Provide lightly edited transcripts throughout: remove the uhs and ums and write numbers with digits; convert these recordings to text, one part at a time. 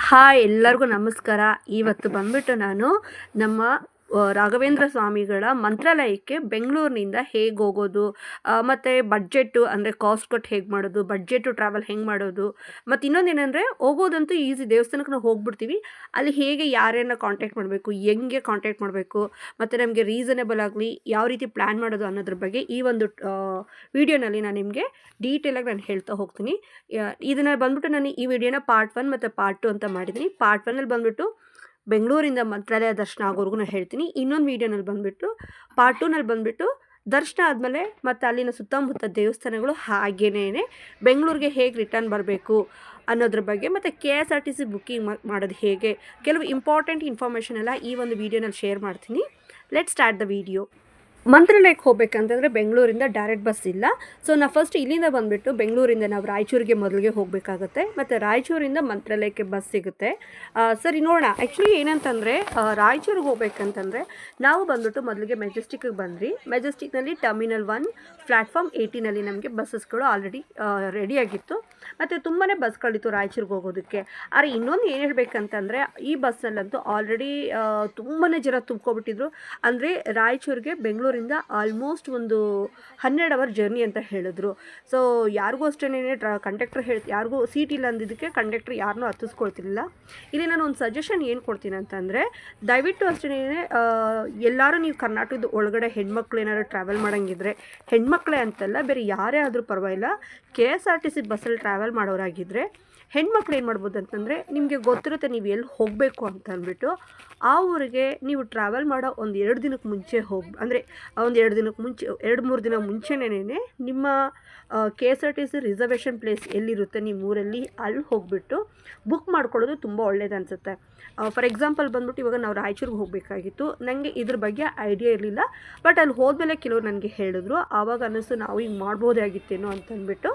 Hi ಎಲ್ಲರಿಗೂ ನಮಸ್ಕಾರ. ಇವತ್ತು ಬಂದ್ಬಿಟ್ಟು ನಾನು ನಮ್ಮ ರಾಘವೇಂದ್ರ ಸ್ವಾಮಿಗಳ ಮಂತ್ರಾಲಯಕ್ಕೆ ಬೆಂಗಳೂರಿನಿಂದ ಹೇಗೆ ಹೋಗೋದು, ಮತ್ತು ಬಡ್ಜೆಟ್ಟು ಅಂದರೆ ಕಾಸ್ಟ್ ಕೊಟ್ಟು ಹೇಗೆ ಮಾಡೋದು, ಬಡ್ಜೆಟು ಟ್ರಾವೆಲ್ ಹೆಂಗೆ ಮಾಡೋದು, ಮತ್ತು ಇನ್ನೊಂದೇನೆಂದರೆ ಹೋಗೋದಂತೂ ಈಸಿ, ದೇವಸ್ಥಾನಕ್ಕೆ ನಾವು ಹೋಗ್ಬಿಡ್ತೀವಿ. ಅಲ್ಲಿ ಹೇಗೆ ಯಾರ್ಯಾರನ್ನ ಕಾಂಟ್ಯಾಕ್ಟ್ ಮಾಡಬೇಕು, ಹೆಂಗೆ ಕಾಂಟ್ಯಾಕ್ಟ್ ಮಾಡಬೇಕು, ಮತ್ತು ನಮಗೆ ರೀಸನೇಬಲ್ ಆಗಲಿ ಯಾವ ರೀತಿ ಪ್ಲ್ಯಾನ್ ಮಾಡೋದು ಅನ್ನೋದ್ರ ಬಗ್ಗೆ ಈ ಒಂದು ವಿಡಿಯೋನಲ್ಲಿ ನಾನು ನಿಮಗೆ ಡೀಟೇಲಾಗಿ ನಾನು ಹೇಳ್ತಾ ಹೋಗ್ತೀನಿ. ಇದನ್ನು ಬಂದ್ಬಿಟ್ಟು ನಾನು ಈ ವಿಡಿಯೋನ ಪಾರ್ಟ್ 1 ಮತ್ತು ಪಾರ್ಟ್ 2 ಅಂತ ಮಾಡಿದ್ದೀನಿ. ಪಾರ್ಟ್ 1ಅಲ್ಲಿ ಬಂದ್ಬಿಟ್ಟು ಬೆಂಗಳೂರಿಂದ ಮಂತ್ರಾಲಯ ದರ್ಶನ ಆಗೋವರೆಗೂ ನಾನು ಹೇಳ್ತೀನಿ. ಇನ್ನೊಂದು ವೀಡಿಯೋನಲ್ಲಿ ಬಂದುಬಿಟ್ಟು ಪಾರ್ಟ್ 2ನಲ್ಲಿ ಬಂದುಬಿಟ್ಟು ದರ್ಶನ ಆದಮೇಲೆ ಮತ್ತು ಅಲ್ಲಿನ ಸುತ್ತಮುತ್ತ ದೇವಸ್ಥಾನಗಳು ಹಾಗೇನೇ ಬೆಂಗಳೂರಿಗೆ ಹೇಗೆ ರಿಟರ್ನ್ ಬರಬೇಕು ಅನ್ನೋದ್ರ ಬಗ್ಗೆ, ಮತ್ತು KSRTC ಬುಕ್ಕಿಂಗ್ ಮಾಡೋದು ಹೇಗೆ, ಕೆಲವು ಇಂಪಾರ್ಟೆಂಟ್ ಇನ್ಫಾರ್ಮೇಷನ್ ಎಲ್ಲ ಈ ಒಂದು ವೀಡಿಯೋನಲ್ಲಿ ಶೇರ್ ಮಾಡ್ತೀನಿ. Let start the video. ಮಂತ್ರಾಲಯಕ್ಕೆ ಹೋಗ್ಬೇಕಂತಂದರೆ ಬೆಂಗಳೂರಿಂದ ಡೈರೆಕ್ಟ್ ಬಸ್ ಇಲ್ಲ. ಸೊ ನಾವು ಫಸ್ಟ್ ಇಲ್ಲಿಂದ ಬಂದುಬಿಟ್ಟು ಬೆಂಗಳೂರಿಂದ ನಾವು ರಾಯಚೂರಿಗೆ ಮೊದಲಿಗೆ ಹೋಗಬೇಕಾಗತ್ತೆ, ಮತ್ತು ರಾಯಚೂರಿಂದ ಮಂತ್ರಾಲಯಕ್ಕೆ ಬಸ್ ಸಿಗುತ್ತೆ. ಸರಿ ನೋಡೋಣ. ಆ್ಯಕ್ಚುಲಿ ಏನಂತಂದರೆ ರಾಯಚೂರಿಗೆ ಹೋಗ್ಬೇಕಂತಂದರೆ ನಾವು ಬಂದುಬಿಟ್ಟು ಮೊದಲಿಗೆ ಮೆಜೆಸ್ಟಿಕ್ಗೆ ಬಂದ್ರಿ. ಮೆಜೆಸ್ಟಿಕ್ನಲ್ಲಿ ಟರ್ಮಿನಲ್ 1 ಪ್ಲ್ಯಾಟ್ಫಾರ್ಮ್ 18ನಲ್ಲಿ ನಮಗೆ ಬಸ್ಸಸ್ಗಳು ಆಲ್ರೆಡಿ ರೆಡಿಯಾಗಿತ್ತು, ಮತ್ತು ತುಂಬಾ ಬಸ್ಗಳಿತ್ತು ರಾಯಚೂರಿಗೆ ಹೋಗೋದಕ್ಕೆ. ಆದರೆ ಇನ್ನೊಂದು ಏನು ಹೇಳಬೇಕಂತಂದರೆ ಈ ಬಸ್ಸಲ್ಲಂತೂ ಆಲ್ರೆಡಿ ತುಂಬಾ ಜನ ತುಂಬ್ಕೊಬಿಟ್ಟಿದ್ರು. ಅಂದರೆ ರಾಯಚೂರಿಗೆ ಬೆಂಗಳೂರಿಂದ ಆಲ್ಮೋಸ್ಟ್ ಒಂದು 12 ಅವರ್ ಜರ್ನಿ ಅಂತ ಹೇಳಿದ್ರು. ಸೊ ಯಾರಿಗೂ ಅಷ್ಟೇನೇ ಕಂಡಕ್ಟರ್ ಯಾರಿಗೂ ಸೀಟ್ ಇಲ್ಲ ಅಂದಿದ್ದಕ್ಕೆ ಕಂಡಕ್ಟರ್ ಯಾರನ್ನೂ ಹತ್ತಿಸ್ಕೊಳ್ತಿರ್ಲಿಲ್ಲ. ಇಲ್ಲಿ ನಾನು ಒಂದು ಸಜೆಷನ್ ಏನು ಕೊಡ್ತೀನಿ ಅಂತಂದರೆ, ದಯವಿಟ್ಟು ಅಷ್ಟೇ ಎಲ್ಲರೂ ನೀವು ಕರ್ನಾಟಕದ ಒಳಗಡೆ ಹೆಣ್ಮಕ್ಳು ಏನಾದ್ರು ಟ್ರಾವೆಲ್ ಮಾಡೋಂಗಿದ್ರೆ, ಹೆಣ್ಮಕ್ಳೇ ಅಂತಲ್ಲ ಬೇರೆ ಯಾರೇ ಆದರೂ ಪರವಾಗಿಲ್ಲ, KSRTC ಬಸ್ಸಲ್ಲಿ ಟ್ರಾವೆಲ್ ಮಾಡೋರಾಗಿದ್ದರೆ ಹೆಣ್ಮಕ್ಳು ಏನು ಮಾಡ್ಬೋದು ಅಂತಂದರೆ, ನಿಮಗೆ ಗೊತ್ತಿರುತ್ತೆ ನೀವು ಎಲ್ಲಿ ಹೋಗಬೇಕು ಅಂತ ಅಂದ್ಬಿಟ್ಟು ಆ ಊರಿಗೆ ನೀವು ಟ್ರಾವೆಲ್ ಮಾಡೋ ಒಂದು 2 ದಿನಕ್ಕೆ ಮುಂಚೆ ಅಂದರೆ ಒಂದು 2 ದಿನಕ್ಕೆ ಮುಂಚೆ 2-3 ದಿನ ಮುಂಚೆನೇ ನಿಮ್ಮ KSRTC ರಿಸರ್ವೇಷನ್ ಪ್ಲೇಸ್ ಎಲ್ಲಿರುತ್ತೆ ನಿಮ್ಮ ಊರಲ್ಲಿ ಅಲ್ಲಿ ಹೋಗಿಬಿಟ್ಟು ಬುಕ್ ಮಾಡ್ಕೊಳ್ಳೋದು ತುಂಬ ಒಳ್ಳೇದು ಅನಿಸುತ್ತೆ. ಫಾರ್ ಎಕ್ಸಾಂಪಲ್ ಬಂದ್ಬಿಟ್ಟು ಇವಾಗ ನಾವು ರಾಯಚೂರಿಗೆ ಹೋಗಬೇಕಾಗಿತ್ತು. ನನಗೆ ಇದ್ರ ಬಗ್ಗೆ ಐಡಿಯಾ ಇರಲಿಲ್ಲ, ಬಟ್ ಅಲ್ಲಿ ಹೋದ್ಮೇಲೆ ಕೆಲವರು ನನಗೆ ಹೇಳಿದ್ರು. ಆವಾಗ ಅನ್ನಿಸ್ತು ನಾವು ಹಿಂಗೆ ಮಾಡ್ಬೋದಾಗಿತ್ತೇನೋ ಅಂತಂದ್ಬಿಟ್ಟು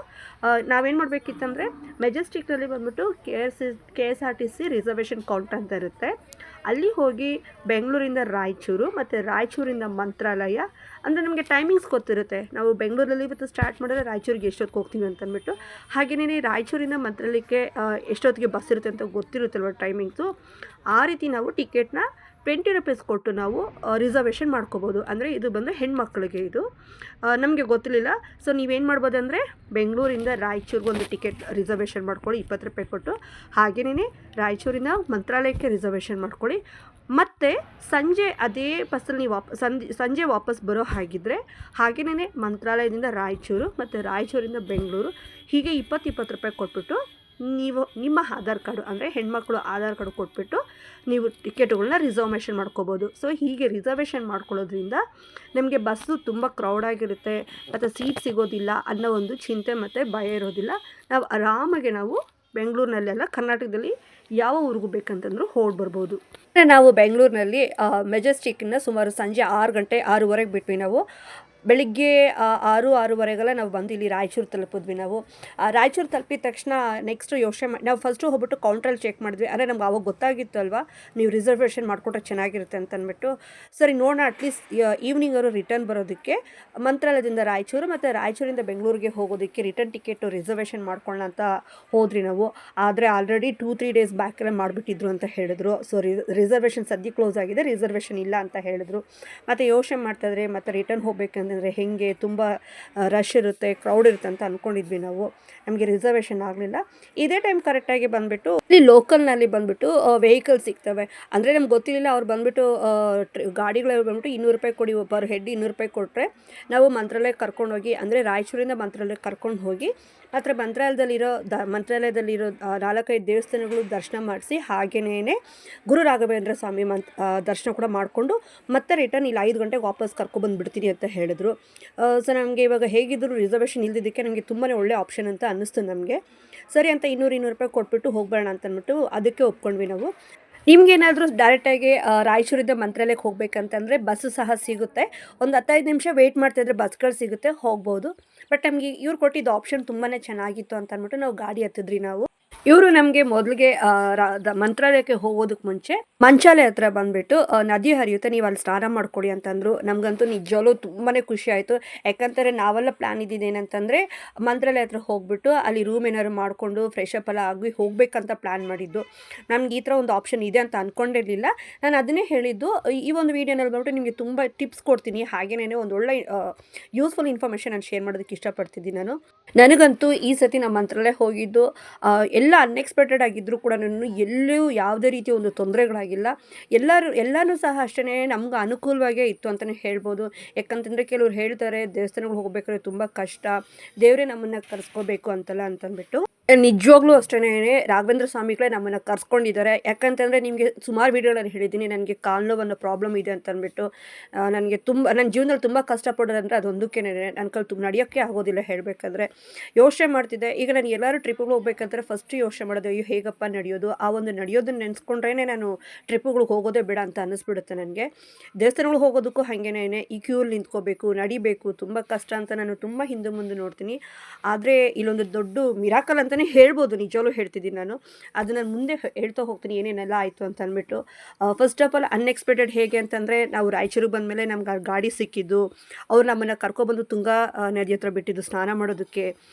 ನಾವೇನು ಮಾಡಬೇಕಿತ್ತಂದರೆ ಮೆಜೆಸ್ಟಿಕ್ನಲ್ಲಿ ಬಂದ್ಬಿಟ್ಟು KSRTC ರಿಸರ್ವೇಷನ್ ಕೌಂಟರ್ ಅಂತ ಇರುತ್ತೆ. ಅಲ್ಲಿ ಹೋಗಿ ಬೆಂಗಳೂರಿಂದ ರಾಯಚೂರು ಮತ್ತು ರಾಯಚೂರಿಂದ ಮಂತ್ರಾಲಯ, ಅಂದರೆ ನಮಗೆ ಟೈಮಿಂಗ್ಸ್ ಗೊತ್ತಿರುತ್ತೆ. ನಾವು ಬೆಂಗಳೂರಲ್ಲಿ ಇವತ್ತು ಸ್ಟಾರ್ಟ್ ಮಾಡಿದ್ರೆ ರಾಯಚೂರಿಗೆ ಎಷ್ಟೊತ್ತಿಗೆ ಹೋಗ್ತೀವಿ ಅಂತಂದ್ಬಿಟ್ಟು, ಹಾಗೆಯೇ ರಾಯಚೂರಿಂದ ಮಂತ್ರಾಲಯಕ್ಕೆ ಎಷ್ಟೊತ್ತಿಗೆ ಬಸ್ ಇರುತ್ತೆ ಅಂತ ಗೊತ್ತಿರುತ್ತಲ್ವ ಟೈಮಿಂಗ್ಸು. ಆ ರೀತಿ ನಾವು ಟಿಕೆಟ್ನ 20 ರೂಪೀಸ್ ಕೊಟ್ಟು ನಾವು ರಿಸರ್ವೇಷನ್ ಮಾಡ್ಕೋಬೋದು. ಅಂದರೆ ಇದು ಬಂದು ಹೆಣ್ಮಕ್ಳಿಗೆ, ಇದು ನಮಗೆ ಗೊತ್ತಿರಲಿಲ್ಲ. ಸೊ ನೀವೇನು ಮಾಡ್ಬೋದು ಅಂದರೆ ಬೆಂಗಳೂರಿಂದ ರಾಯಚೂರಿಗೆ ಒಂದು ಟಿಕೆಟ್ ರಿಸರ್ವೇಷನ್ ಮಾಡ್ಕೊಳ್ಳಿ 20 ರೂಪಾಯಿ ಕೊಟ್ಟು. ಹಾಗೆಯೇ ರಾಯಚೂರಿಂದ ಮಂತ್ರಾಲಯಕ್ಕೆ ರಿಸರ್ವೇಷನ್ ಮಾಡ್ಕೊಳ್ಳಿ. ಮತ್ತು ಸಂಜೆ ಅದೇ ಬಸ್ಸಲ್ಲಿ ನೀವು ಸಂಜೆ ವಾಪಸ್ ಬರೋ ಹಾಗಿದ್ದರೆ ಹಾಗೆಯೇ ಮಂತ್ರಾಲಯದಿಂದ ರಾಯಚೂರು ಮತ್ತು ರಾಯಚೂರಿಂದ ಬೆಂಗಳೂರು ಹೀಗೆ 20 ರೂಪಾಯಿ ಕೊಟ್ಬಿಟ್ಟು ನೀವು ನಿಮ್ಮ ಆಧಾರ್ ಕಾರ್ಡು, ಅಂದರೆ ಹೆಣ್ಮಕ್ಳು ಆಧಾರ್ ಕಾರ್ಡು ಕೊಟ್ಬಿಟ್ಟು ನೀವು ಟಿಕೆಟುಗಳನ್ನ ರಿಸರ್ವೇಷನ್ ಮಾಡ್ಕೋಬೋದು. ಸೊ ಹೀಗೆ ರಿಸರ್ವೇಷನ್ ಮಾಡ್ಕೊಳ್ಳೋದ್ರಿಂದ ನಮಗೆ ಬಸ್ಸು ತುಂಬ ಕ್ರೌಡಾಗಿರುತ್ತೆ ಮತ್ತು ಸೀಟ್ ಸಿಗೋದಿಲ್ಲ ಅನ್ನೋ ಒಂದು ಚಿಂತೆ ಮತ್ತು ಭಯ ಇರೋದಿಲ್ಲ. ನಾವು ಆರಾಮಾಗಿ ನಾವು ಬೆಂಗಳೂರಿನಲ್ಲೆಲ್ಲ ಕರ್ನಾಟಕದಲ್ಲಿ ಯಾವ ಊರಿಗೂ ಬೇಕಂತಂದ್ರೂ ಹೋಗಿ ಬರ್ಬೋದು. ನಾವು ಬೆಂಗಳೂರಿನಲ್ಲಿ ಮೆಜೆಸ್ಟಿಕ್ನ ಸುಮಾರು ಸಂಜೆ 6 ಗಂಟೆ 6:30ಗೆ ಬಿಟ್ವಿ. ನಾವು ಬೆಳಿಗ್ಗೆ 6-6:30ಗೆಲ್ಲ ನಾವು ಬಂದು ಇಲ್ಲಿ ರಾಯಚೂರು ತಲುಪಿದ್ವಿ. ನಾವು ರಾಯಚೂರು ತಲುಪಿದ ತಕ್ಷಣ ನೆಕ್ಸ್ಟು ಯೋಚನೆ ನಾವು ಫಸ್ಟು ಹೋಗ್ಬಿಟ್ಟು ಕೌಂಟ್ರಲ್ಲಿ ಚೆಕ್ ಮಾಡಿದ್ವಿ. ಅಂದರೆ ನಮ್ಗೆ ಆವಾಗ ಗೊತ್ತಾಗಿತ್ತು ಅಲ್ವಾ, ನೀವು ರಿಸರ್ವೇಷನ್ ಮಾಡಿಕೊಟ್ರೆ ಚೆನ್ನಾಗಿರುತ್ತೆ ಅಂತಂದ್ಬಿಟ್ಟು. ಸರಿ ನೋಡೋಣ, ಅಟ್ಲೀಸ್ಟ್ ಈವ್ನಿಂಗ್ ಅವರು ರಿಟರ್ನ್ ಬರೋದಕ್ಕೆ ಮಂತ್ರಾಲಯದಿಂದ ರಾಯಚೂರು ಮತ್ತು ರಾಯಚೂರಿಂದ ಬೆಂಗಳೂರಿಗೆ ಹೋಗೋದಕ್ಕೆ ರಿಟರ್ನ್ ಟಿಕೆಟು ರಿಸರ್ವೇಷನ್ ಮಾಡ್ಕೊಳ್ಳೋಣ ಅಂತ ಹೋದ್ರಿ ನಾವು. ಆದರೆ ಆಲ್ರೆಡಿ 2-3 ಡೇಸ್ ಬ್ಯಾಕೆಲ್ಲ ಮಾಡಿಬಿಟ್ಟಿದ್ರು ಅಂತ ಹೇಳಿದ್ರು. ಸೊ ರಿಸರ್ವೇಷನ್ ಸದ್ಯ ಕ್ಲೋಸ್ ಆಗಿದೆ, ರಿಸರ್ವೇಷನ್ ಇಲ್ಲ ಅಂತ ಹೇಳಿದ್ರು. ಮತ್ತು ಯೋಚನೆ ಮಾಡ್ತಾಯಿದ್ರೆ ಮತ್ತು ರಿಟರ್ನ್ ಹೋಗ್ಬೇಕಂದ್ರೆ ಹೇಗೆ ತುಂಬ ರಶ್ ಇರುತ್ತೆ, ಕ್ರೌಡ್ ಇರುತ್ತೆ ಅಂತ ಅಂದ್ಕೊಂಡಿದ್ವಿ ನಾವು. ನಮಗೆ ರಿಸರ್ವೇಷನ್ ಆಗಲಿಲ್ಲ. ಇದೇ ಟೈಮ್ ಕರೆಕ್ಟಾಗಿ ಬಂದುಬಿಟ್ಟು ಇಲ್ಲಿ ಲೋಕಲ್ನಲ್ಲಿ ಬಂದುಬಿಟ್ಟು ವೆಹಿಕಲ್ ಸಿಗ್ತವೆ. ಅಂದರೆ ನಮ್ಗೆ ಗೊತ್ತಿರಲಿಲ್ಲ. ಅವ್ರು ಬಂದುಬಿಟ್ಟು ಗಾಡಿಗಳು ಬಂದುಬಿಟ್ಟು 200 ರೂಪಾಯಿ ಕೊಡಿ, ಪರ್ ಹೆಡ್ 200 ರೂಪಾಯಿ ಕೊಟ್ಟರೆ ನಾವು ಮಂತ್ರಾಲಯಕ್ಕೆ ಕರ್ಕೊಂಡೋಗಿ, ಅಂದರೆ ರಾಯಚೂರಿಂದ ಮಂತ್ರಾಲಯಕ್ಕೆ ಕರ್ಕೊಂಡು ಹೋಗಿ ಮತ್ತು ಮಂತ್ರಾಲಯದಲ್ಲಿರೋ 4-5 ದೇವಸ್ಥಾನಗಳು ದರ್ಶನ ಮಾಡಿಸಿ, ಹಾಗೆಯೇ ಗುರು ರಾಘವೇಂದ್ರ ಸ್ವಾಮಿ ದರ್ಶನ ಕೂಡ ಮಾಡಿಕೊಂಡು ಮತ್ತೆ ರಿಟರ್ನ್ ಇಲ್ಲಿ 5 ಗಂಟೆಗೆ ವಾಪಸ್ ಕರ್ಕೊಬಂದುಬಿಡ್ತೀನಿ ಅಂತ ಹೇಳಿದ್ರು. ಸೊ ನಮಗೆ ಇವಾಗ ಹೇಗಿದ್ದರೂ ರಿಸರ್ವೇಷನ್ ಇಲ್ದಿದ್ದಕ್ಕೆ ನಮಗೆ ತುಂಬಾ ಒಳ್ಳೆ ಆಪ್ಷನ್ ಅಂತ ಅನ್ನಿಸ್ತು ನಮಗೆ. ಸರಿ ಅಂತ 200 ರೂಪಾಯಿ ಕೊಟ್ಬಿಟ್ಟು ಹೋಗ್ಬೇಡ ಅಂತಂದ್ಬಿಟ್ಟು ಅದಕ್ಕೆ ಒಪ್ಕೊಂಡ್ವಿ ನಾವು. ನಿಮಗೇನಾದರೂ ಡೈರೆಕ್ಟಾಗಿ ರಾಯಚೂರಿಂದ ಮಂತ್ರಾಲಯಕ್ಕೆ ಹೋಗ್ಬೇಕಂತಂದರೆ ಬಸ್ಸು ಸಹ ಸಿಗುತ್ತೆ. ಒಂದು 15 ನಿಮಿಷ ವೆಯ್ಟ್ ಮಾಡ್ತಾಯಿದ್ರೆ ಬಸ್ಗಳು ಸಿಗುತ್ತೆ, ಹೋಗ್ಬೋದು. ಬಟ್ ನಮಗೆ ಇವ್ರು ಕೊಟ್ಟಿದ್ದು ಆಪ್ಷನ್ ತುಂಬಾ ಚೆನ್ನಾಗಿತ್ತು ಅಂತ ಅಂದ್ಬಿಟ್ಟು ನಾವು ಗಾಡಿ ಹತ್ತಿದ್ರಿ ನಾವು. ಇವರು ನಮಗೆ ಮೊದಲಿಗೆ ಮಂತ್ರಾಲಯಕ್ಕೆ ಹೋಗೋದಕ್ಕೆ ಮುಂಚೆ ಮಂಚಾಲೆ ಹತ್ರ ಬಂದ್ಬಿಟ್ಟು ನದಿ ಹರಿಯುತ್ತೆ, ನೀವು ಅಲ್ಲಿ ಸ್ನಾನ ಮಾಡ್ಕೊಡಿ ಅಂತಂದರು. ನಮಗಂತೂ ನಿಜವಾಗ್ಲೂ ತುಂಬಾ ಖುಷಿ ಆಯಿತು. ಯಾಕಂತಾರೆ ನಾವೆಲ್ಲ ಪ್ಲ್ಯಾನ್ ಇದ್ದಿದ್ದು ಏನಂತಂದರೆ ಮಂತ್ರಾಲಯ ಹತ್ರ ಹೋಗ್ಬಿಟ್ಟು ಅಲ್ಲಿ ರೂಮ್ ಏನಾದ್ರು ಮಾಡಿಕೊಂಡು ಫ್ರೆಶ್ ಅಪ್ ಎಲ್ಲ ಆಗಿ ಹೋಗಬೇಕಂತ ಪ್ಲ್ಯಾನ್ ಮಾಡಿದ್ದು. ನನಗೆ ಈ ಥರ ಒಂದು ಆಪ್ಷನ್ ಇದೆ ಅಂತ ಅಂದ್ಕೊಂಡಿರಲಿಲ್ಲ. ನಾನು ಅದನ್ನೇ ಹೇಳಿದ್ದು, ಈ ಒಂದು ವೀಡಿಯೋನಲ್ಲಿ ಬಂದ್ಬಿಟ್ಟು ನಿಮಗೆ ತುಂಬ ಟಿಪ್ಸ್ ಕೊಡ್ತೀನಿ, ಹಾಗೇನೇ ಒಂದು ಒಳ್ಳೆ ಯೂಸ್ಫುಲ್ ಇನ್ಫಾರ್ಮೇಷನ್ ನಾನು ಶೇರ್ ಮಾಡೋದಕ್ಕೆ ಇಷ್ಟಪಡ್ತಿದ್ದೀನಿ. ನನಗಂತೂ ಈ ಸತಿ ನಮ್ಮ ಮಂತ್ರಾಲಯ ಹೋಗಿದ್ದು ಎಲ್ಲ ಅನ್ಎಕ್ಸ್ಪೆಕ್ಟೆಡ್ ಆಗಿದ್ದರೂ ಕೂಡ ಎಲ್ಲೂ ಯಾವುದೇ ರೀತಿಯ ಒಂದು ತೊಂದರೆಗಳಾಗಿಲ್ಲ. ಎಲ್ಲನೂ ಸಹ ಅಷ್ಟೇ ನಮ್ಗೆ ಅನುಕೂಲವಾಗೇ ಇತ್ತು ಅಂತಲೇ ಹೇಳ್ಬೋದು. ಯಾಕಂತಂದರೆ ಕೆಲವ್ರು ಹೇಳ್ತಾರೆ ದೇವಸ್ಥಾನಗಳು ಹೋಗಬೇಕಾದ್ರೆ ತುಂಬ ಕಷ್ಟ, ದೇವರೇ ನಮ್ಮನ್ನು ಕರೆಸ್ಕೋಬೇಕು ಅಂತಲ್ಲ ಅಂತಂದ್ಬಿಟ್ಟು. ನಿಜವಾಗ್ಲೂ ಅಷ್ಟೇ ರಾಘವೇಂದ್ರ ಸ್ವಾಮಿಗಳೇ ನಮ್ಮನ್ನು ಕರ್ಸ್ಕೊಂಡಿದ್ದಾರೆ. ಯಾಕಂತಂದರೆ ನಿಮಗೆ ಸುಮಾರು ವೀಡಿಯೋಗಳಲ್ಲಿ ಹೇಳಿದ್ದೀನಿ, ನನಗೆ ಕಾಲು ನೋವು ಅನ್ನೋ ಪ್ರಾಬ್ಲಮ್ ಇದೆ ಅಂತಂದ್ಬಿಟ್ಟು. ನನಗೆ ನನ್ನ ಜೀವನದಲ್ಲಿ ತುಂಬ ಕಷ್ಟಪಡೋದಂದರೆ ಅದೊಂದಕ್ಕೇ. ನನ್ನ ಕೈಲಿ ನಡೆಯೋಕ್ಕೆ ಆಗೋದಿಲ್ಲ ಹೇಳಬೇಕಾದ್ರೆ. ಯೋಚನೆ ಮಾಡ್ತಿದ್ದೆ, ಈಗ ನಾನು ಎಲ್ಲರೂ ಟ್ರಿಪ್ಪಿಗೆ ಹೋಗ್ಬೇಕಂದ್ರೆ ಫಸ್ಟ್ ಯೋಚನೆ ಮಾಡೋದು, ಅಯ್ಯೋ ಹೇಗಪ್ಪ ನಡೆಯೋದು, ಆ ಒಂದು ನಡೆಯೋದನ್ನ ನೆನೆಸ್ಕೊಂಡ್ರೇ ನಾನು ಟ್ರಿಪ್ಪುಗಳಿಗೆ ಹೋಗೋದೇ ಬೇಡ ಅಂತ ಅನ್ನಿಸ್ಬಿಡುತ್ತೆ ನನಗೆ. ದೇವಸ್ಥಾನಗಳು ಹೋಗೋದಕ್ಕೂ ಹಾಗೇನೇ, ಈ ಕ್ಯೂಲ್ಲಿ ನಿಂತ್ಕೋಬೇಕು, ನಡಿಬೇಕು, ತುಂಬ ಕಷ್ಟ ಅಂತ ನಾನು ತುಂಬ ಹಿಂದೆ ಮುಂದೆ ನೋಡ್ತೀನಿ. ಆದರೆ ಇಲ್ಲೊಂದು ದೊಡ್ಡ ಮಿರಾಕಲ್ ಅಂತಲೇ ಹೇಳ್ಬೋದು, ನಿಜವಾಗ್ಲೂ ಹೇಳ್ತಿದ್ದೀನಿ ನಾನು. ಅದು ನಾನು ಮುಂದೆ ಹೇಳ್ತಾ ಹೋಗ್ತೀನಿ ಏನೇನೆಲ್ಲ ಆಯಿತು ಅಂತ ಅಂದ್ಬಿಟ್ಟು. ಫಸ್ಟ್ ಆಫ್ ಆಲ್ ಅನ್ಎಕ್ಸ್ಪೆಕ್ಟೆಡ್ ಹೇಗೆ ಅಂತಂದರೆ, ನಾವು ರಾಯಚೂರಿಗೆ ಬಂದಮೇಲೆ ನಮ್ಗೆ ಗಾಡಿ ಸಿಕ್ಕಿದ್ದು. ಅವ್ರು ನಮ್ಮನ್ನು ಕರ್ಕೊಬಂದು ತುಂಗಾ ನದಿ ಹತ್ರ ಬಿಟ್ಟಿದ್ದು ಸ್ನಾನ ಮಾಡೋದಕ್ಕೆ.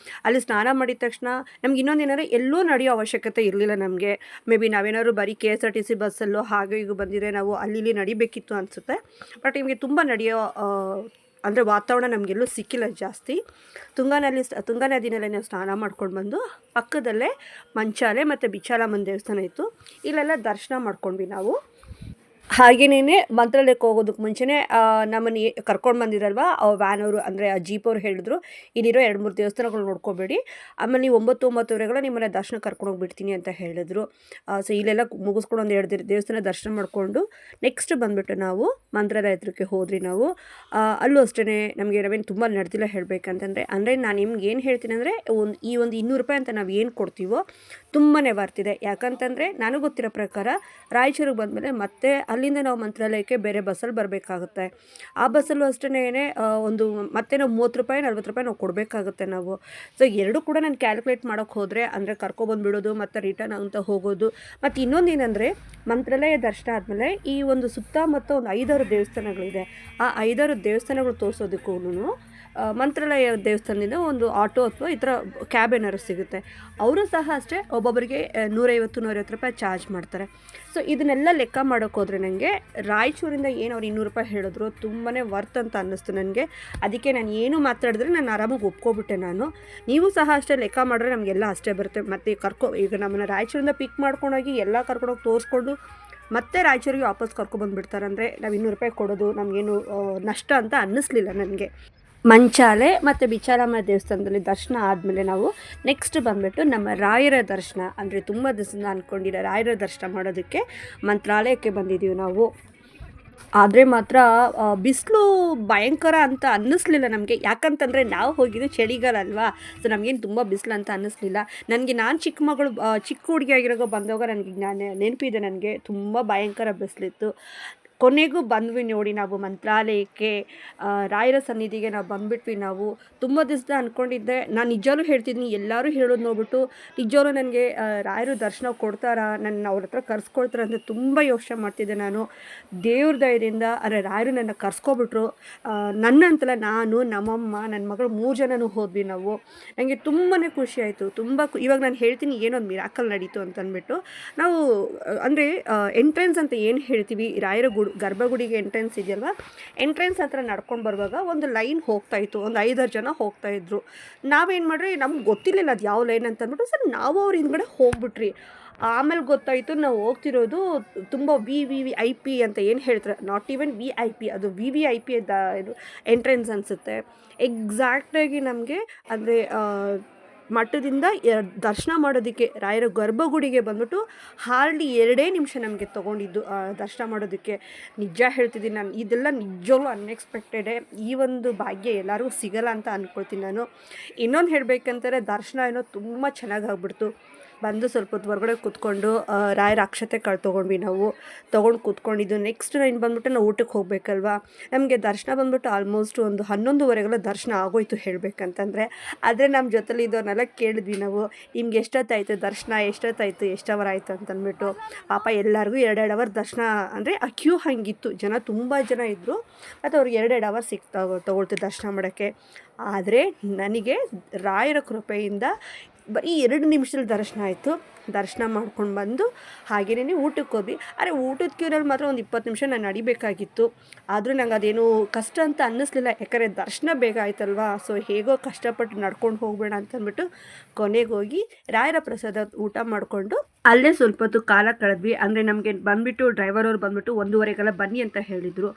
ಅಲ್ಲಿ ಸ್ನಾನ ಮಾಡಿದ ತಕ್ಷಣ ನಮ್ಗೆ ಇನ್ನೊಂದೇನಾದ್ರು ಎಲ್ಲೂ ನಡೆಯೋ ಅವಶ್ಯಕತೆ ಇರಲಿಲ್ಲ ನಮಗೆ. ಮೇ ಬಿ ನಾವೇನಾದ್ರು ಬರೀ KSRTC ಬಸ್ಸಲ್ಲೋ ಹಾಗೆ ಈಗ ಬಂದಿದ್ರೆ ನಾವು ಅಲ್ಲಿ ನಡಿಬೇಕಿತ್ತು ಅನಿಸುತ್ತೆ. ಬಟ್ ನಿಮಗೆ ತುಂಬ ನಡೆಯೋ ಅಂದರೆ ವಾತಾವರಣ ನಮಗೆಲ್ಲೂ ಸಿಕ್ಕಿಲ್ಲ ಜಾಸ್ತಿ. ತುಂಗಾ ನದಿನಲ್ಲೇ ನಾವು ಸ್ನಾನ ಮಾಡ್ಕೊಂಡು ಬಂದು ಪಕ್ಕದಲ್ಲೇ ಮಂಚಾಲೆ ಮತ್ತು ಬಿಚ್ಚಾಲಮ್ಮನ ದೇವಸ್ಥಾನ ಇತ್ತು, ಇಲ್ಲೆಲ್ಲ ದರ್ಶನ ಮಾಡ್ಕೊಂಡ್ವಿ ನಾವು. ಹಾಗೇನೇ ಮಂತ್ರಾಲಯಕ್ಕೆ ಹೋಗೋದಕ್ಕೆ ಮುಂಚೆನೇ ನಮ್ಮನ್ನು ಕರ್ಕೊಂಡು ಬಂದಿರಲ್ವ ವ್ಯಾನ್ ಅವರು, ಅಂದರೆ ಆ ಜೀಪ್ ಅವ್ರು ಹೇಳಿದ್ರು, ಇಲ್ಲಿರೋ 2-3 ದೇವಸ್ಥಾನಗಳು ನೋಡ್ಕೋಬೇಡಿ, ಆಮೇಲೆ ನೀವು 9-9ವರೆಗೆಲ್ಲ ನಿಮ್ಮನ್ನು ದರ್ಶನ ಕರ್ಕೊಂಡು ಹೋಗ್ಬಿಡ್ತೀನಿ ಅಂತ ಹೇಳಿದ್ರು. ಸೊ ಇಲ್ಲೆಲ್ಲ ಮುಗಿಸ್ಕೊಂಡು ಒಂದು 2 ದೇವಸ್ಥಾನ ದರ್ಶನ ಮಾಡಿಕೊಂಡು ನೆಕ್ಸ್ಟ್ ಬಂದುಬಿಟ್ಟು ನಾವು ಮಂತ್ರಾಲಯ ಹತ್ರಕ್ಕೆ ಹೋದ್ರಿ ನಾವು. ಅಲ್ಲೂ ಅಷ್ಟೇ ನಮಗೆ ನಾವೇನು ತುಂಬ ನಡೆದಿಲ್ಲ ಹೇಳಬೇಕಂತಂದರೆ. ಅಂದರೆ ನಾನು ನಿಮ್ಗೆ ಏನು ಹೇಳ್ತೀನಿ ಅಂದರೆ, ಈ ಒಂದು 200 ರೂಪಾಯಿ ಅಂತ ನಾವು ಏನು ಕೊಡ್ತೀವೋ ತುಂಬಾ ವರ್ತಿದೆ. ಯಾಕಂತಂದರೆ ನನಗೆ ಗೊತ್ತಿರೋ ಪ್ರಕಾರ ರಾಯಚೂರಿಗೆ ಬಂದಮೇಲೆ ಮತ್ತೆ ಅಲ್ಲಿಂದ ನಾವು ಮಂತ್ರಾಲಯಕ್ಕೆ ಬೇರೆ ಬಸ್ಸಲ್ಲಿ ಬರಬೇಕಾಗುತ್ತೆ. ಆ ಬಸ್ಸಲ್ಲೂ ಅಷ್ಟೇ ಒಂದು ಮತ್ತೆ ನಾವು 30 ರೂಪಾಯಿ 40 ರೂಪಾಯಿ ನಾವು ಕೊಡಬೇಕಾಗುತ್ತೆ ನಾವು. ಸೊ ಎರಡೂ ಕೂಡ ನಾನು ಕ್ಯಾಲ್ಕುಲೇಟ್ ಮಾಡೋಕ್ಕೆ ಹೋದರೆ, ಅಂದರೆ ಕರ್ಕೊಬಂದುಬಿಡೋದು ಮತ್ತು ರಿಟರ್ನ್ ಅಂತ ಹೋಗೋದು. ಮತ್ತು ಇನ್ನೊಂದೇನೆಂದರೆ, ಮಂತ್ರಾಲಯ ದರ್ಶನ ಆದಮೇಲೆ ಈ ಒಂದು ಸುತ್ತಮುತ್ತ ಒಂದು 5-6 ದೇವಸ್ಥಾನಗಳಿದೆ. ಆ 5-6 ದೇವಸ್ಥಾನಗಳು ತೋರಿಸೋದಕ್ಕೂ ಮಂತ್ರಾಲಯ ದೇವಸ್ಥಾನದಿಂದ ಒಂದು ಆಟೋ ಅಥವಾ ಈ ಥರ ಕ್ಯಾಬ್ ಏನಾದ್ರು ಸಿಗುತ್ತೆ. ಅವರು ಸಹ ಅಷ್ಟೇ ಒಬ್ಬೊಬ್ಬರಿಗೆ 150-150 ರೂಪಾಯಿ ಚಾರ್ಜ್ ಮಾಡ್ತಾರೆ. ಸೊ ಇದನ್ನೆಲ್ಲ ಲೆಕ್ಕ ಮಾಡೋಕ್ಕೆ ಹೋದರೆ ನನಗೆ ರಾಯಚೂರಿಂದ ಏನು ಅವ್ರು 200 ರೂಪಾಯಿ ಹೇಳಿದ್ರು ತುಂಬಾ ವರ್ತ್ ಅಂತ ಅನ್ನಿಸ್ತು ನನಗೆ. ಅದಕ್ಕೆ ನಾನು ಏನು ಮಾತಾಡಿದ್ರೆ ನಾನು ಆರಾಮಾಗಿ ಒಪ್ಕೊಬಿಟ್ಟೆ ನಾನು. ನೀವು ಸಹ ಅಷ್ಟೇ ಲೆಕ್ಕ ಮಾಡಿದ್ರೆ ನಮಗೆಲ್ಲ ಅಷ್ಟೇ ಬರುತ್ತೆ. ಮತ್ತು ಈಗ ನಮ್ಮನ್ನು ರಾಯಚೂರಿಂದ ಪಿಕ್ ಮಾಡ್ಕೊಂಡೋಗಿ ಎಲ್ಲ ಕರ್ಕೊಂಡೋಗಿ ತೋರಿಸ್ಕೊಂಡು ಮತ್ತೆ ರಾಯಚೂರಿಗೆ ವಾಪಸ್ ಕರ್ಕೊಬಂದುಬಿಡ್ತಾರೆ. ಅಂದರೆ ನಾವು 200 ರೂಪಾಯಿ ಕೊಡೋದು ನಮಗೇನು ನಷ್ಟ ಅಂತ ಅನ್ನಿಸ್ಲಿಲ್ಲ ನನಗೆ. ಮಂಚಾಲೆ ಮತ್ತು ಬಿಚ್ಚಾಲಮ್ಮ ದೇವಸ್ಥಾನದಲ್ಲಿ ದರ್ಶನ ಆದಮೇಲೆ ನಾವು ನೆಕ್ಸ್ಟ್ ಬಂದುಬಿಟ್ಟು ನಮ್ಮ ರಾಯರ ದರ್ಶನ, ಅಂದರೆ ತುಂಬ ದಿವಸದಿಂದ ಅಂದ್ಕೊಂಡಿರೋ ರಾಯರ ದರ್ಶನ ಮಾಡೋದಕ್ಕೆ ಮಂತ್ರಾಲಯಕ್ಕೆ ಬಂದಿದ್ದೀವಿ ನಾವು. ಆದರೆ ಮಾತ್ರ ಬಿಸಿಲು ಭಯಂಕರ ಅಂತ ಅನ್ನಿಸ್ಲಿಲ್ಲ ನಮಗೆ. ಯಾಕಂತಂದರೆ ನಾವು ಹೋಗಿದ್ದು ಚಳಿಗಾಲ ಅಲ್ವಾ, ಸೊ ನಮಗೇನು ತುಂಬ ಬಿಸಿಲು ಅಂತ ಅನ್ನಿಸ್ಲಿಲ್ಲ ನನಗೆ. ನಾನು ಚಿಕ್ಕ ಹುಡುಗಿಯಾಗಿರೋ ಬಂದಾಗ ನನಗೆ ನೆನಪಿದೆ, ನನಗೆ ತುಂಬ ಭಯಂಕರ ಬಿಸಿಲಿತ್ತು. ಕೊನೆಗೂ ಬಂದ್ವಿ ನೋಡಿ ನಾವು ಮಂತ್ರಾಲಯಕ್ಕೆ, ರಾಯರ ಸನ್ನಿಧಿಗೆ ನಾವು ಬಂದುಬಿಟ್ವಿ ನಾವು. ತುಂಬ ದಿವಸ ಅಂದ್ಕೊಂಡಿದ್ದೆ, ನಾನು ನಿಜವಾಗ್ಲೂ ಹೇಳ್ತಿದ್ದೀನಿ, ಎಲ್ಲರೂ ಹೇಳೋದು ನೋಡ್ಬಿಟ್ಟು ನಿಜವಾಗ್ಲೂ ನನಗೆ ರಾಯರು ದರ್ಶನ ಕೊಡ್ತಾರಾ, ನನ್ನ ಅವ್ರ ಹತ್ರ ಕರ್ಸ್ಕೊಳ್ತಾರೆ ಅಂತ ತುಂಬ ಯೋಚನೆ ಮಾಡ್ತಿದ್ದೆ ನಾನು. ದೇವ್ರ ದಯದಿಂದ ಅಂದರೆ ರಾಯರು ನನ್ನ ಕರ್ಸ್ಕೊಬಿಟ್ರು. ನನ್ನಂತಲ್ಲ, ನಾನು, ನಮ್ಮಮ್ಮ, ನನ್ನ ಮಗಳು 3 ಜನನೂ ಹೋದ್ವಿ ನಾವು. ನನಗೆ ತುಂಬಾ ಖುಷಿ ಆಯಿತು. ಇವಾಗ ನಾನು ಹೇಳ್ತೀನಿ ಏನೊಂದು ಮಿರಾಕಲ್ ನಡೀತು ಅಂತಂದ್ಬಿಟ್ಟು. ನಾವು ಅಂದರೆ ಎಂಟ್ರೆನ್ಸ್ ಅಂತ ಏನು ಹೇಳ್ತೀವಿ, ರಾಯರ ಗರ್ಭಗುಡಿಗೆ ಎಂಟ್ರೆನ್ಸ್ ಇದೆಯಲ್ವ, ಎಂಟ್ರೆನ್ಸ್ ಹತ್ರ ನಡ್ಕೊಂಡು ಬರುವಾಗ ಒಂದು ಲೈನ್ ಹೋಗ್ತಾಯಿತ್ತು, ಒಂದು 5-6 ಜನ ಹೋಗ್ತಾಯಿದ್ರು. ನಾವೇನು ಮಾಡ್ರಿ, ನಮ್ಗೆ ಗೊತ್ತಿರಲಿಲ್ಲ ಅದು ಯಾವ ಲೈನ್ ಅಂತ ಅಂದ್ಬಿಟ್ಟು ಸರ್ ನಾವು ಅವ್ರ ಹಿಂದ್ಗಡೆ ಹೋಗ್ಬಿಟ್ರಿ. ಆಮೇಲೆ ಗೊತ್ತಾಯಿತು ನಾವು ಹೋಗ್ತಿರೋದು ತುಂಬ VIP ಅಂತ ಏನು ಹೇಳ್ತಾರೆ, ನಾಟ್ ಈವನ್ VIP, ಅದು VIP ಇದು ಎಂಟ್ರೆನ್ಸ್ ಅನಿಸುತ್ತೆ. ಎಕ್ಸಾಕ್ಟಾಗಿ ನಮಗೆ ಅಂದರೆ ಮಠದಿಂದ ದರ್ಶನ ಮಾಡೋದಕ್ಕೆ ರಾಯರ ಗರ್ಭಗುಡಿಗೆ ಬಂದ್ಬಿಟ್ಟು ಹಾರ್ಡ್ಲಿ 2 ನಿಮಿಷ ನಮಗೆ ತೊಗೊಂಡಿದ್ದು ದರ್ಶನ ಮಾಡೋದಕ್ಕೆ. ನಿಜ ಹೇಳ್ತಿದ್ದೀನಿ ನಾನು, ಇದೆಲ್ಲ ನಿಜವಾಗ್ಲೂ ಅನ್ಎಕ್ಸ್ಪೆಕ್ಟೆಡೇ. ಈ ಒಂದು ಭಾಗ್ಯ ಎಲ್ಲರಿಗೂ ಸಿಗಲ್ಲ ಅಂತ ಅಂದ್ಕೊಳ್ತೀನಿ ನಾನು. ಇನ್ನೊಂದು ಹೇಳಬೇಕಂತಾರೆ, ದರ್ಶನ ಏನೋ ತುಂಬ ಚೆನ್ನಾಗಿ ಆಗ್ಬಿಡ್ತು. ಬಂದು ಸ್ವಲ್ಪ ಹೊತ್ತು ಹೊರಗಡೆ ಕೂತ್ಕೊಂಡು ರಾಯರ ಅಕ್ಷತೆ ಕಾಳು ತೊಗೊಂಡ್ವಿ ನಾವು ತೊಗೊಂಡು ಕೂತ್ಕೊಂಡಿದ್ದು. ನೆಕ್ಸ್ಟ್ ಇನ್ನು ಬಂದ್ಬಿಟ್ಟು ನಾವು ಊಟಕ್ಕೆ ಹೋಗ್ಬೇಕಲ್ವಾ. ನಮಗೆ ದರ್ಶನ ಬಂದ್ಬಿಟ್ಟು ಆಲ್ಮೋಸ್ಟ್ ಒಂದು 11:30 ದರ್ಶನ ಆಗೋಯ್ತು ಹೇಳಬೇಕಂತಂದರೆ. ಆದರೆ ನಮ್ಮ ಜೊತೆಲಿ ಇದ್ದವ್ರನ್ನೆಲ್ಲ ಕೇಳಿದ್ವಿ ನಾವು, ನಿಮ್ಗೆ ಎಷ್ಟೊತ್ತಾಯಿತು ದರ್ಶನ, ಎಷ್ಟೊತ್ತಾಯಿತು, ಎಷ್ಟು ಅವರ್ ಆಯಿತು ಅಂತಂದ್ಬಿಟ್ಟು. ಪಾಪ ಎಲ್ಲರಿಗೂ 2 ಅವರ್ ದರ್ಶನ, ಅಂದರೆ ಆ ಕ್ಯೂ ಹಂಗಿತ್ತು, ಜನ ತುಂಬ ಜನ ಇದ್ದರು. ಮತ್ತು ಅವ್ರಿಗೆ 2 ಅವರ್ ತೊಗೊಳ್ತು ದರ್ಶನ ಮಾಡೋಕ್ಕೆ. ಆದರೆ ನನಗೆ ರಾಯರ ಕೃಪೆಯಿಂದ ಬರೀ 2 ನಿಮಿಷದಲ್ಲಿ ದರ್ಶನ ಆಯಿತು. ದರ್ಶನ ಮಾಡ್ಕೊಂಡು ಬಂದು ಹಾಗೇನೇ ಊಟಕ್ಕೆ ಹೋದ್ವಿ. ಆದರೆ ಊಟದ ಕ್ಯೂನಲ್ಲಿ ಮಾತ್ರ ಒಂದು 20 ನಿಮಿಷ ನಾನು ನಡಿಬೇಕಾಗಿತ್ತು. ಆದರೂ ನಂಗೆ ಅದೇನು ಕಷ್ಟ ಅಂತ ಅನ್ನಿಸ್ಲಿಲ್ಲ, ಯಾಕಂದರೆ ದರ್ಶನ ಬೇಗ ಆಯ್ತಲ್ವಾ. ಸೊ ಹೇಗೋ ಕಷ್ಟಪಟ್ಟು ನಡ್ಕೊಂಡು ಹೋಗಬೇಡ ಅಂತಂದ್ಬಿಟ್ಟು ಕೊನೆಗೆ ಹೋಗಿ ರಾಯರ ಪ್ರಸಾದ ಊಟ ಮಾಡಿಕೊಂಡು ಅಲ್ಲೇ ಸ್ವಲ್ಪ ಹೊತ್ತು ಕಾಲ ಕಳೆದ್ವಿ. ಅಂದರೆ ನಮಗೆ ಬಂದುಬಿಟ್ಟು ಡ್ರೈವರ್ ಅವ್ರು ಬಂದುಬಿಟ್ಟು 1:30 ಬನ್ನಿ ಅಂತ ಹೇಳಿದರು.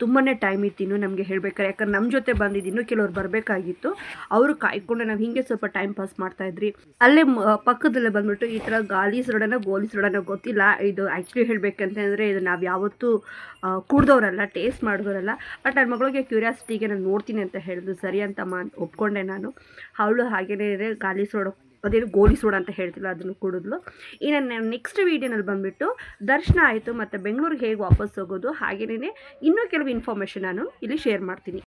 ತುಂಬಾ ಟೈಮ್ ಇತ್ತು ಇನ್ನು ನಮಗೆ ಹೇಳ್ಬೇಕಾರೆ, ಯಾಕಂದ್ರೆ ನಮ್ಮ ಜೊತೆ ಬಂದಿದ್ದು ಕೆಲವ್ರು ಬರಬೇಕಾಗಿತ್ತು. ಅವರು ಕಾಯ್ಕೊಂಡು ನಾವು ಹೀಗೆ ಸ್ವಲ್ಪ ಟೈಮ್ ಪಾಸ್ ಮಾಡ್ತಾಯಿದ್ರಿ. ಅಲ್ಲೇ ಪಕ್ಕದಲ್ಲೇ ಬಂದುಬಿಟ್ಟು ಈ ಥರ ಗೋಲಿ ಸೋಡಾನೋ ಗೊತ್ತಿಲ್ಲ, ಇದು ಆ್ಯಕ್ಚುಲಿ ಹೇಳಬೇಕಂತಂದರೆ ಇದು ನಾವು ಯಾವತ್ತೂ ಕುಡ್ದವ್ರಲ್ಲ, ಟೇಸ್ಟ್ ಮಾಡಿದವರಲ್ಲ. ಬಟ್ ನನ್ನ ಮಗಳಿಗೆ ಕ್ಯೂರಿಯಾಸಿಟಿಗೆ ನಾನು ನೋಡ್ತೀನಿ ಅಂತ ಹೇಳಿದ್ರು, ಸರಿ ಅಂತ ಒಪ್ಕೊಂಡೆ ನಾನು. ಅವಳು ಹಾಗೇನೇ ಅದೇನು ಗೋಲಿ ಸೋಡಾ ಅಂತ ಹೇಳ್ತಿಲ್ಲ, ಅದನ್ನು ಕುಡಿದ್ಲು. ಇನ್ನು ನಾನು ನೆಕ್ಸ್ಟ್ ವೀಡಿಯೋನಲ್ಲಿ ಬಂದುಬಿಟ್ಟು ದರ್ಶನ ಆಯಿತು ಮತ್ತು ಬೆಂಗಳೂರಿಗೆ ಹೇಗೆ ವಾಪಸ್ ಹೋಗೋದು, ಹಾಗೆಯೇ ಇನ್ನೂ ಕೆಲವು ಇನ್ಫಾರ್ಮೇಷನ್ ನಾನು ಇಲ್ಲಿ ಶೇರ್ ಮಾಡ್ತೀನಿ.